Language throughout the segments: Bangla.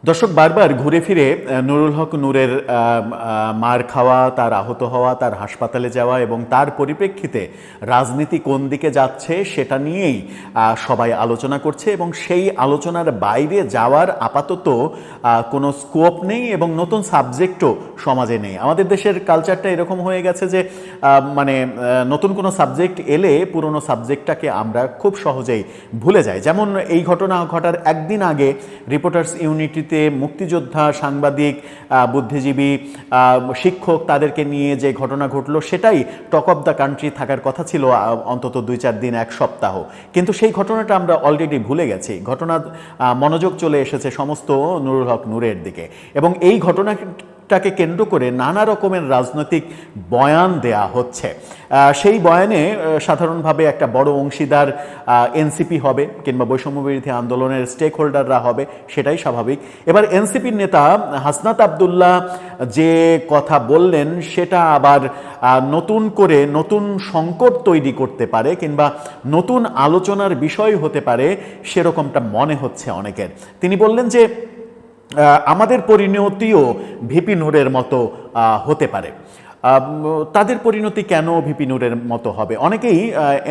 দর্শক বারবার ঘুরে ফিরে নুরুল হক নূরের মার খাওয়া, তার আহত হওয়া, তার হাসপাতালে যাওয়া এবং তার পরিপ্রেক্ষিতে রাজনীতি কোন দিকে যাচ্ছে সেটা নিয়েই সবাই আলোচনা করছে এবং সেই আলোচনার বাইরে যাওয়ার আপাতত কোনো স্কোপ নেই এবং নতুন সাবজেক্টও সমাজে নেই। আমাদের দেশের কালচারটা এরকম হয়ে গেছে যে নতুন কোনো সাবজেক্ট এলে পুরনো সাবজেক্টটাকে আমরা খুব সহজেই ভুলে যাই। যেমন এই ঘটনা ঘটার একদিন আগে রিপোর্টার্স ইউনিটিতে মুক্তিযোদ্ধা, সাংবাদিক, বুদ্ধিজীবী, শিক্ষক তাদেরকে নিয়ে যে ঘটনা ঘটলো সেটাই টক অফ দ্য কান্ট্রি থাকার কথা ছিল অন্তত 2-4 দিন, এক সপ্তাহ। কিন্তু সেই ঘটনাটা আমরা অলরেডি ভুলে গেছি। ঘটনার মনোযোগ চলে এসেছে সমস্ত নুরুল হক নূরের দিকে এবং এই ঘটনাটাকে কেন্দ্র করে নানা রকমের রাজনৈতিক বয়ান দেয়া হচ্ছে। সেই বয়ানে সাধারণভাবে একটা বড় অংশীদার এনসিপি হবে কিংবা বৈষম্যবিরোধী আন্দোলনের স্টেক হোল্ডাররা হবে, সেটাই স্বাভাবিক। এবার এনসিপির নেতা হাসনাত আবদুল্লাহ যে কথা বললেন সেটা আবার নতুন করে নতুন সংকট তৈরি করতে পারে কিংবা নতুন আলোচনার বিষয় হতে পারে, সেরকমটা মনে হচ্ছে অনেকের। তিনি বললেন যে আমাদের পরিণতিও ভিপি নূরের মতো হতে পারে। তাদের পরিণতি কেন ভিপি নূরের মতো হবে? অনেকেই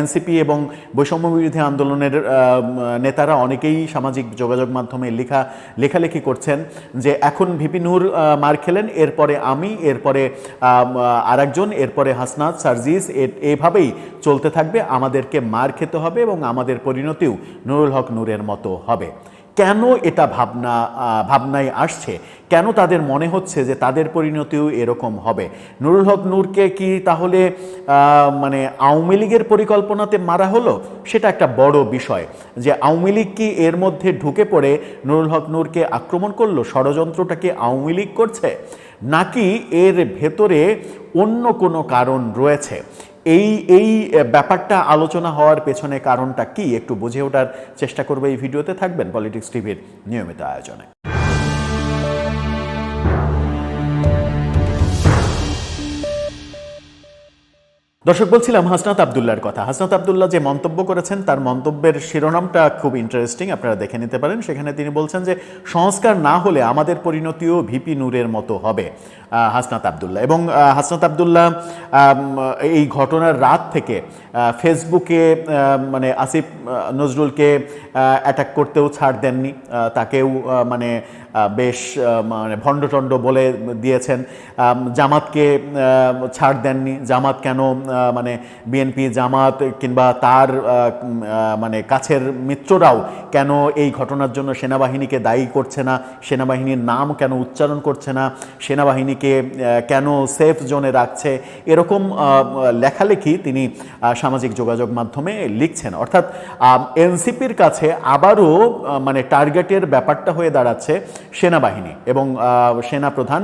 এনসিপি এবং বৈষম্যবিরোধী আন্দোলনের নেতারা অনেকেই সামাজিক যোগাযোগ মাধ্যমে লেখালেখি করছেন যে এখন ভিপি নূর মার খেলেন, এরপরে আমি, এরপরে আরেকজন, এরপরে হাসনাত, সার্জিস, এভাবেই চলতে থাকবে। আমাদেরকে মার খেতে হবে এবং আমাদের পরিণতিও নুরুল হক নূরের মতো হবে। কেন এটা ভাবনায় আসছে? কেন তাদের মনে হচ্ছে যে তাদের পরিণতিও এরকম হবে? নুরুল হক নূরকে কি তাহলে আওয়ামী লীগের পরিকল্পনাতে মারা হলো? সেটা একটা বড় বিষয় যে আওয়ামী লীগ কি এর মধ্যে ঢুকে পড়ে নুরুল হক নূরকে আক্রমণ করলো? ষড়যন্ত্রটা কি আওয়ামী লীগ করছে, নাকি এর ভেতরে অন্য কোনো কারণ রয়েছে? এই ব্যাপারটা আলোচনা হওয়ার পেছনে কারণটা কি একটু বুঝে ওঠার চেষ্টা করবে এই ভিডিওতে। থাকবেন পলিটিক্স টিভির নিয়মিত আয়োজনে। দর্শক, বলছিলাম হাসনাত আবদুল্লাহর কথা। হাসনাত আবদুল্লাহ যে মন্তব্য করেছেন তার মন্তব্যের শিরোনামটা খুব ইন্টারেস্টিং, আপনারা দেখে নিতে পারেন। সেখানে তিনি বলছেন যে সংস্কার না হলে আমাদের পরিণতিও ভিপি নূরের মতো হবে। হাসনাত আবদুল্লাহ এবং হাসনাত আবদুল্লাহ এই ঘটনার রাত থেকে ফেসবুকে আসিফ নজরুলকে অ্যাটাক করতেও ছাড় দেননি, তাকেও বেশ ভণ্ডটণ্ড বলে দিয়েছেন। জামাতকে ছাড় দেননি। জামাত কেন বিএনপি, জামাত কিংবা তার কাছের মিত্ররাও কেন এই ঘটনার জন্য সেনাবাহিনীকে দায়ী করছে না, সেনাবাহিনীর নাম কেন উচ্চারণ করছে না, সেনাবাহিনীকে কেন সেফ জোনে রাখছে, এরকম লেখালেখি তিনি সামাজিক যোগাযোগ মাধ্যমে লিখছেন। অর্থাৎ এনসিপির কাছে আবারও টার্গেটের ব্যাপারটা হয়ে দাঁড়াচ্ছে সেনাবাহিনী এবং সেনাপ্রধান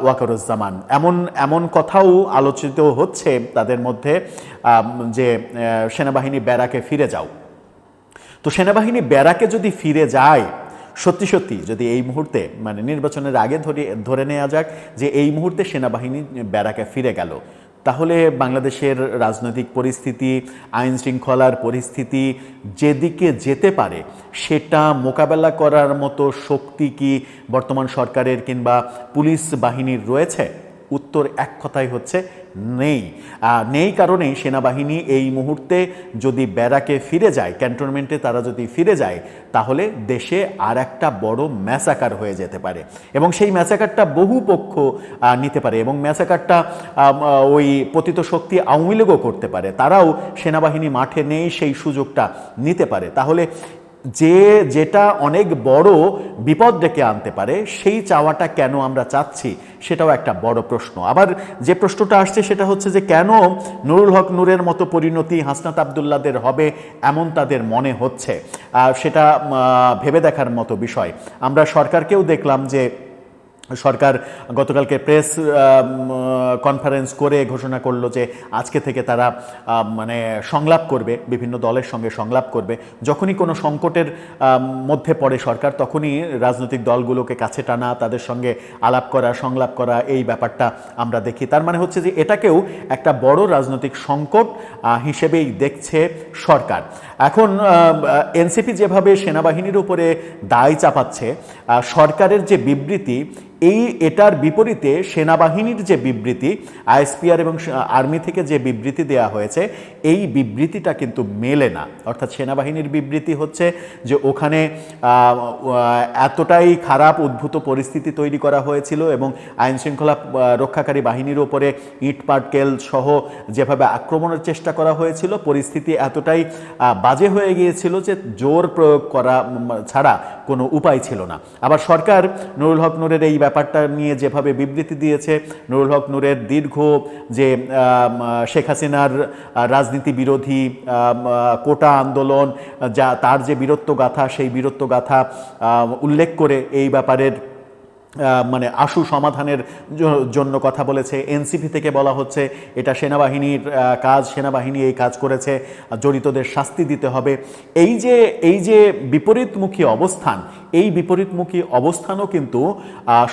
ওয়াকারুজ্জামান। এমন কথাও আলোচিত হচ্ছে তাদের মধ্যে যে সেনাবাহিনী ব্যারাকে ফিরে যাও। তো সেনাবাহিনী ব্যারাকে যদি ফিরে যায়, সত্যি সত্যি যদি এই মুহূর্তে নির্বাচনের আগে ধরে নেওয়া যাক যে এই মুহূর্তে সেনাবাহিনী ব্যারাকে ফিরে গেল, তাহলে বাংলাদেশের রাজনৈতিক পরিস্থিতি, আইন শৃঙ্খলার পরিস্থিতি যেদিকে যেতে পারে সেটা মোকাবেলা করার মতো শক্তি কি বর্তমান সরকারের কিংবা পুলিশ বাহিনীর রয়েছে? উত্তর এক কথাই হচ্ছে নেই। কারণেই সেনাবাহিনী এই মুহূর্তে যদি ব্যারাকে ফিরে যায়, ক্যান্টনমেন্টে তারা যদি ফিরে যায়, তাহলে দেশে আর একটা বড় ম্যাসাকার হয়ে যেতে পারে এবং সেই ম্যাসাকারটা বহু পক্ষ নিতে পারে এবং ম্যাসাকারটা ওই পতিত শক্তি আওয়ামী লীগও করতে পারে। তারাও সেনাবাহিনী মাঠে নেই সেই সুযোগটা নিতে পারে। তাহলে যেটা অনেক বড় বিপদ ডেকে আনতে পারে সেই চাওয়াটা কেন আমরা চাচ্ছি, সেটাও একটা বড় প্রশ্ন। আবার যে প্রশ্নটা আসছে সেটা হচ্ছে যে কেন নুরুল হক নূরের মতো পরিণতি হাসনাত আবদুল্লাহদের হবে এমন তাদের মনে হচ্ছে, সেটা ভেবে দেখার মতো বিষয়। আমরা সরকারকেও দেখলাম যে সরকার গতকালকে প্রেস কনফারেন্স করে ঘোষণা করলো যে আজকে থেকে তারা সংলাপ করবে, বিভিন্ন দলের সঙ্গে সংলাপ করবে। যখনই কোনো সংকটের মধ্যে পড়ে সরকার, তখনই রাজনৈতিক দলগুলোকে কাছে টানা, তাদের সঙ্গে আলাপ করা, সংলাপ করা, এই ব্যাপারটা আমরা দেখি। তার মানে হচ্ছে যে এটাকেও একটা বড় রাজনৈতিক সংকট হিসেবেই দেখছে সরকার। এখন এনসিপি যেভাবে সেনাবাহিনীর উপরে দায় চাপাচ্ছে, সরকারের যে বিবৃতি, এটার বিপরীতে সেনাবাহিনীর যে বিবৃতি, আইএসপিআর এবং আর্মি থেকে যে বিবৃতি দেয়া হয়েছে, এই বিবৃতিটা কিন্তু মেলে না। অর্থাৎ সেনাবাহিনীর বিবৃতি হচ্ছে যে ওখানে এতটাই খারাপ উদ্ভূত পরিস্থিতি তৈরি করা হয়েছিল এবং আইন শৃঙ্খলা রক্ষাকারী বাহিনীর উপরে ইট পাটকেল সহ যেভাবে আক্রমণের চেষ্টা করা হয়েছিল, পরিস্থিতি এতটাই বাজে হয়ে গিয়েছিল যে জোর প্রয়োগ করা ছাড়া কোনো উপায় ছিল না। আবার সরকার নুরুল হক নূরের এই ব্যাপারটা নিয়ে যেভাবে বিবৃতি দিয়েছে, নুরুল হক নূরের দীর্ঘ যে শেখ হাসিনার রাজনীতি বিরোধী কোটা আন্দোলন, যা তার যে বীরত্বগাথা, সেই বীরত্বগাথা উল্লেখ করে এই ব্যাপারের মানে আশু সমাধানের জন্য কথা বলেছে। এনসিপি থেকে বলা হচ্ছে এটা সেনাবাহিনীর কাজ, সেনাবাহিনী এই কাজ করেছে, জড়িতদের শাস্তি দিতে হবে। এই যে বিপরীতমুখী অবস্থান, এই বিপরীতমুখী অবস্থানও কিন্তু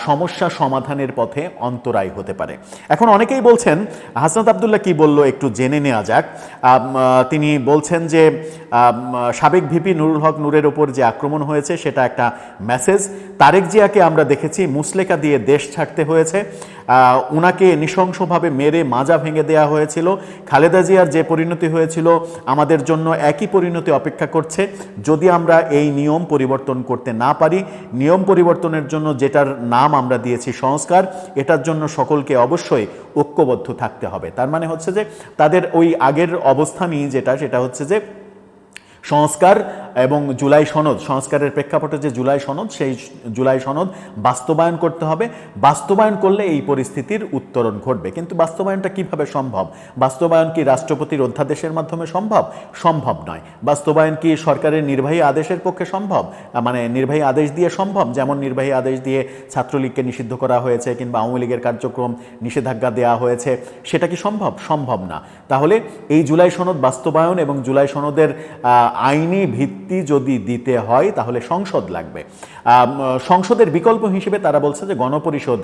সমস্যা সমাধানের পথে অন্তরায় হতে পারে। এখন অনেকেই বলছেন, হাসনাত আব্দুল্লাহ কি বলল একটু জেনে নেওয়া যাক। তিনি বলছেন যে সাবেক ভিপি নুরুল হক নূরের ওপর যে আক্রমণ হয়েছে সেটা একটা মেসেজ। তারেক জিয়াকে আমরা দেখেছি মুসলেকা দিয়ে দেশ ছাড়তে হয়েছে, উনাকে নৃশংসভাবে মেরে মাজা ভেঙে দেওয়া হয়েছিল। খালেদা জিয়ার যে পরিণতি হয়েছিল, আমাদের জন্য একই পরিণতি অপেক্ষা করছে যদি আমরা এই নিয়ম পরিবর্তন করতে না পারি। নিয়ম পরিবর্তনের জন্য যেটার নাম আমরা দিয়েছি সংস্কার, এটার জন্য সকলকে অবশ্যই ঐক্যবদ্ধ থাকতে হবে। তার মানে হচ্ছে যে তাদের ওই আগের অবস্থানই সেটা হচ্ছে যে সংস্কার এবং জুলাই সনদ, সংস্কারের প্রেক্ষাপটে যে জুলাই সনদ, সেই জুলাই সনদ বাস্তবায়ন করতে হবে। বাস্তবায়ন করলে এই পরিস্থিতির উত্তরণ ঘটবে। কিন্তু বাস্তবায়নটা কিভাবে সম্ভব? বাস্তবায়ন কি রাষ্ট্রপতির অধ্যাদেশের মাধ্যমে সম্ভব? সম্ভব নয়। বাস্তবায়ন কি সরকারের নির্বাহী আদেশের পক্ষে সম্ভব? মানে নির্বাহী আদেশ দিয়ে সম্ভব? যেমন নির্বাহী আদেশ দিয়ে ছাত্রলীগকে নিষিদ্ধ করা হয়েছে কিংবা আওয়ামী লীগের কার্যক্রম নিষেধাজ্ঞা দেওয়া হয়েছে, সেটা কি সম্ভব? সম্ভব না। তাহলে এই জুলাই সনদ বাস্তবায়ন এবং জুলাই সনদের আইনি ভিত্তি যদি দিতে হয় তাহলে সংসদ লাগবে। সংসদের বিকল্প হিসেবে তারা বলছে যে গণপরিষদ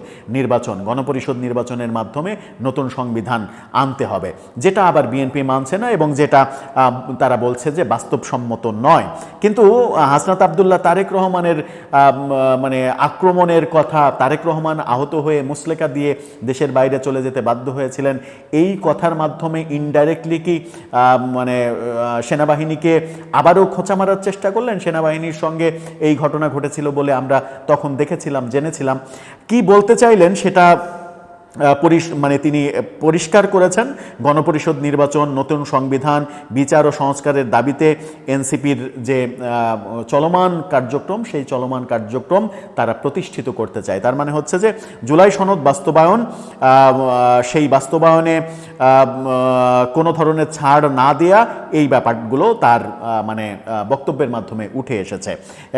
নির্বাচনের মাধ্যমে নতুন সংবিধান আনতে হবে, যেটা আবার বিএনপি মানছে না এবং যেটা তারা বলছে যে বাস্তবসম্মত নয়। কিন্তু হাসনাত আব্দুল্লাহ তারেক রহমানের মানে আক্রমণের কথা, তারেক রহমান আহত হয়ে মুসলেকা দিয়ে দেশের বাইরে চলে যেতে বাধ্য হয়েছিলেন, এই কথার মাধ্যমে ইনডাইরেক্টলি কি মানে সেনাবাহিনীকে আবারও খোঁচা মারার চেষ্টা করলেন? সেনাবাহিনীর সঙ্গে এই ঘটনা ঘটেছিল বলে আমরা তখন দেখেছিলাম, জেনেছিলাম। কি বলতে চাইলেন সেটা মানে তিনি পরিষ্কার করেছেন। গণপরিষদ নির্বাচন, নতুন সংবিধান, বিচার ও সংস্কারের দাবিতে এনসিপির যে চলমান কার্যক্রম, সেই চলমান কার্যক্রম তারা প্রতিষ্ঠিত করতে চায়। তার মানে হচ্ছে যে জুলাই সনদ বাস্তবায়ন, সেই বাস্তবায়নে কোনো ধরনের ছাড় না দেয়া, এই ব্যাপারগুলো তার মানে বক্তব্যের মাধ্যমে উঠে এসেছে।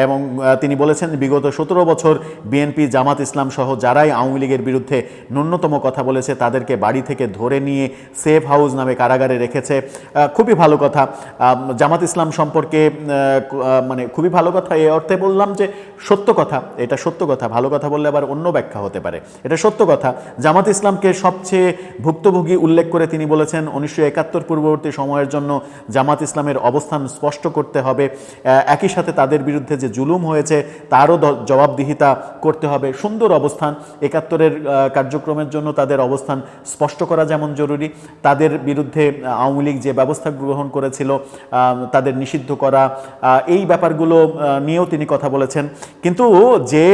এবং তিনি বলেছেন বিগত 17 বছর বিএনপি, জামাত ইসলাম সহ যারাই আওয়ামী লীগের বিরুদ্ধে ন্যূনতম কথা বলেছে তাদেরকে বাড়ি থেকে ধরে নিয়ে সেফ হাউস নামে কারাগারে রেখেছে। খুবই ভালো কথা। জামাত ইসলাম সম্পর্কে মানে খুবই ভালো কথা এই অর্থে বললাম যে সত্য কথা, এটা সত্য কথা। ভালো কথা বললে আবার অন্য ব্যাখ্যা হতে পারে, এটা সত্য কথা। জামাত ইসলামকে সবচেয়ে ভুক্তভোগী উল্লেখ করে তিনি বলেছেন 1971 পূর্ববর্তী সময়ের জন্য জামাত ইসলামের অবস্থান স্পষ্ট করতে হবে। একই সাথে তাদের বিরুদ্ধে যে জুলুম হয়েছে তারও জবাবদিহিতা করতে হবে। সুন্দর অবস্থান। 71-এর কার্যক্রমের জন্য তাদের অবস্থান স্পষ্ট করা যেমন জরুরি, তাদের বিরুদ্ধে আওয়ামী লীগ যে ব্যবস্থা গ্রহণ করেছিল তাদের নিষিদ্ধ করা, এই ব্যাপারগুলো নিয়েও তিনি কথা বলেছেন। কিন্তু যে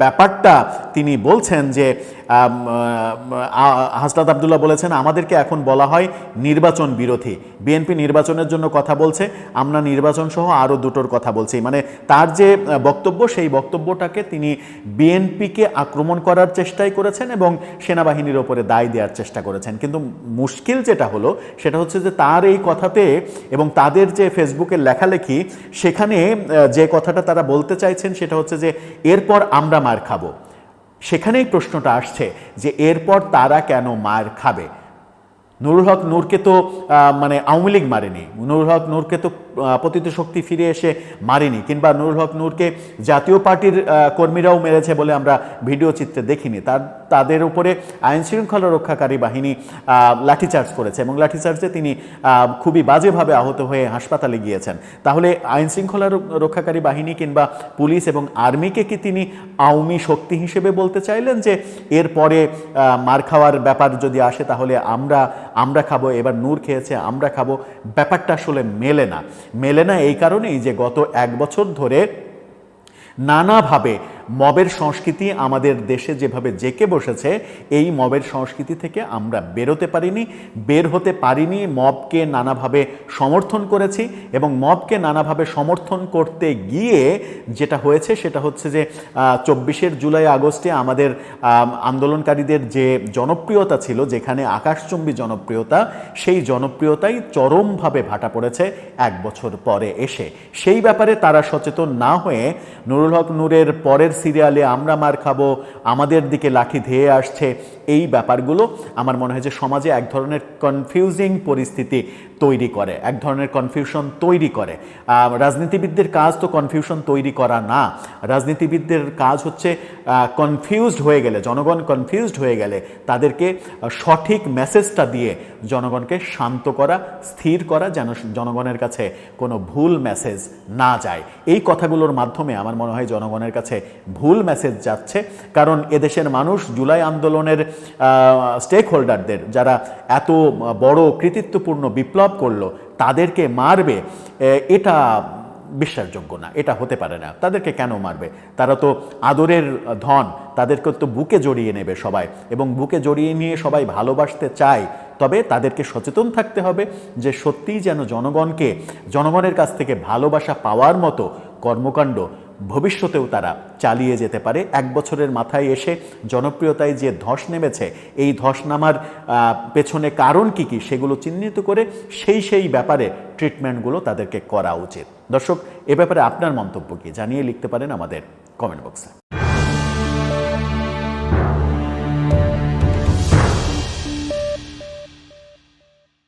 ব্যাপারটা তিনি বলছেন যে হাসনাত আব্দুল্লাহ বলেছেন আমাদেরকে এখন বলা হয় নির্বাচন বিরোধী। বিএনপি নির্বাচনের জন্য কথা বলছে, আমরা নির্বাচন সহ আরও দুটোর কথা বলছি। মানে তার যে বক্তব্য, সেই বক্তব্যটাকে তিনি বিএনপিকে আক্রমণ করার চেষ্টাই করেছেন এবং সেনাবাহিনীর ওপরে দায় দেওয়ার চেষ্টা করেছেন। কিন্তু মুশকিল যেটা হলো সেটা হচ্ছে যে তার এই কথাতে এবং তাদের যে ফেসবুকের লেখালেখি, সেখানে যে কথাটা তারা বলতে চাইছেন সেটা হচ্ছে যে এরপর আমরা মার খাবো। সেখানেই প্রশ্নটা আসছে যে এরপর তারা কেন মার খাবে? নুরুল হক নূরকে তো মানে আওয়ামী লীগ মারেনি, নুরুল হক নূরকে তো পতিত শক্তি ফিরে এসে মারেনি, কিংবা নুরুল হক নূরকে জাতীয় পার্টির কর্মীরাও মেরেছে বলে আমরা ভিডিও চিত্রে দেখিনি। তাদের উপরে আইন শৃঙ্খলা রক্ষাকারী বাহিনী লাঠিচার্জ করেছে এবং লাঠিচার্জে তিনি খুবই বাজেভাবে আহত হয়ে হাসপাতালে গিয়েছেন। তাহলে আইন শৃঙ্খলা রক্ষাকারী বাহিনী কিংবা পুলিশ এবং আর্মিকে কি তিনি আওয়ামী শক্তি হিসেবে বলতে চাইলেন যে এরপরে মার খাওয়ার ব্যাপার যদি আসে তাহলে আমরা খাবো, এবার নূর খেয়েছে আমরা খাবো? ব্যাপারটা আসলে মেলে না এই কারণেই যে গত 1 বছর ধরে নানাভাবে মবের সংস্কৃতি আমাদের দেশে যেভাবে জেঁকে বসেছে, এই মবের সংস্কৃতি থেকে আমরা বের হতে পারিনি। মবকে নানাভাবে সমর্থন করেছি এবং মবকে নানাভাবে সমর্থন করতে গিয়ে যেটা হয়েছে সেটা হচ্ছে যে 24 জুলাই আগস্টে আমাদের আন্দোলনকারীদের যে জনপ্রিয়তা ছিল, যেখানে আকাশচুম্বী জনপ্রিয়তা, সেই জনপ্রিয়তাই চরমভাবে ভাটা পড়েছে 1 বছর পরে এসে। সেই ব্যাপারে তারা সচেতন না হয়ে নুরুল হক নূরের পরের সিরিয়ালে আমরা মার খাবো, আমাদের দিকে লাঠি ধেয়ে আসছে, এই ব্যাপারগুলো আমার মনে হয় যে সমাজে এক ধরনের কনফিউজিং পরিস্থিতি তৈরি করে, এক ধরনের কনফিউশন তৈরি করে। রাজনীতিবিদদের কাজ তো কনফিউশন তৈরি করা না, রাজনীতিবিদদের কাজ হচ্ছে কনফিউজড হয়ে গেলে, জনগণ কনফিউজড হয়ে গেলে তাদেরকে সঠিক মেসেজটা দিয়ে জনগণকে শান্ত করা, স্থির করা, যেন জনগণের কাছে কোনো ভুল মেসেজ না যায়। এই কথাগুলোর মাধ্যমে আমার মনে হয় জনগণের কাছে ভুল মেসেজ যাচ্ছে। কারণ এদেশের মানুষ জুলাই আন্দোলনের স্টেক হোল্ডারদের, যারা এত বড় কৃতিত্বপূর্ণ বিপ্লব করলো, তাদেরকে মারবে, এটা বিশ্বাসযোগ্য না, এটা হতে পারে না। তাদেরকে কেন মারবে? তারা তো আদরের ধন, তাদেরকে তো বুকে জড়িয়ে নেবে সবাই, এবং বুকে জড়িয়ে নিয়ে সবাই ভালোবাসতে চায়। তবে তাদেরকে সচেতন থাকতে হবে যে সত্যিই যেন জনগণের কাছ থেকে ভালোবাসা পাওয়ার মতো কর্মকাণ্ড ভবিষ্যতেও তারা চালিয়ে যেতে পারে। 1 বছরের মাথায় এসে জনপ্রিয়তায় যে ধস নেমেছে, এই ধস নামার পেছনে কারণ কি সেগুলো চিহ্নিত করে সেই ব্যাপারে ট্রিটমেন্টগুলো তাদেরকে করা উচিত। দর্শক, এ ব্যাপারে আপনার মন্তব্য কি জানিয়ে লিখতে পারেন আমাদের কমেন্ট বক্সে।